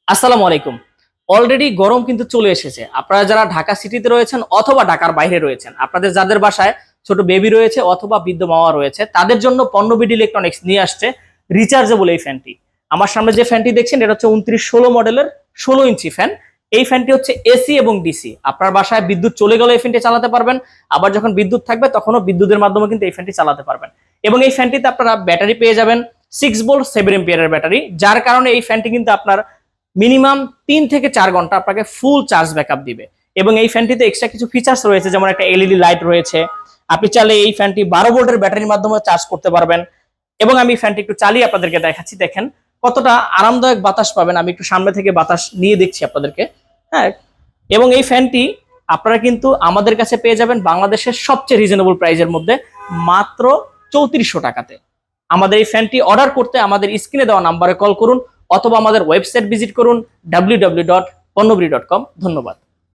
আসসালামু আলাইকুম। অলরেডি গরম কিন্তু চলে এসেছে। আপনারা যারা ঢাকা সিটিতে রয়েছেন অথবা ঢাকার বাইরে রয়েছেন, আপনাদের যাদের বাসায় ছোট বেবি রয়েছে অথবা বৃদ্ধ মামা রয়েছে, তাদের জন্য পণ্যবিডি ইলেকট্রনিক্স নিয়ে আসছে রিচার্জেবল এই ফ্যানটি। আমার সামনে যে ফ্যানটি দেখছেন এটা হচ্ছে 2916 মডেলের 16 ইঞ্চি ফ্যান। এই ফ্যানটি হচ্ছে এসি এবং ডিসি। আপনার বাসায় বিদ্যুৎ চলে গেলে এই ফ্যানটি চালাতে পারবেন, আবার যখন বিদ্যুৎ থাকবে তখনও বিদ্যুতের মাধ্যমে কিন্তু এই ফ্যানটি চালাতে পারবেন। এবং এই ফ্যানটিতে আপনারা ব্যাটারি পেয়ে যাবেন 6 ভোল্ট 7 এম্পিয়ারের ব্যাটারি, যার কারণে এই ফ্যানটি কিন্তু আপনার মিনিমাম 3 থেকে 4 ঘন্টা আপনাকে ফুল চার্জ ব্যাকআপ দিবে। এবং এই ফ্যানটিতে এক্সট্রা কিছু ফিচার্স রয়েছে, যেমন একটা এলইডি লাইট রয়েছে। আপনি চাইলে এই ফ্যানটি 12 ভোল্টের ব্যাটারির মাধ্যমে চার্জ করতে পারবেন। এবং আমি ফ্যানটি একটু চালিয়ে আপনাদেরকে দেখাচ্ছি, দেখেন কতটা আরামদায়ক বাতাস পাবেন। আমি একটু সামনে থেকে বাতাস নিয়ে দেখছি আপনাদেরকে। হ্যাঁ, এবং এই ফ্যানটি আপনারা কিন্তু আমাদের কাছে পেয়ে যাবেন বাংলাদেশের সবচেয়ে রিজনেবল প্রাইজের মধ্যে, মাত্র 3400 টাকাতে। আমাদের এই ফ্যানটি অর্ডার করতে আমাদের স্ক্রিনে দেওয়া নাম্বারে কল করুন অথবা আমাদের ওয়েবসাইট ভিজিট করুন www.ponnobidi.com। ধন্যবাদ।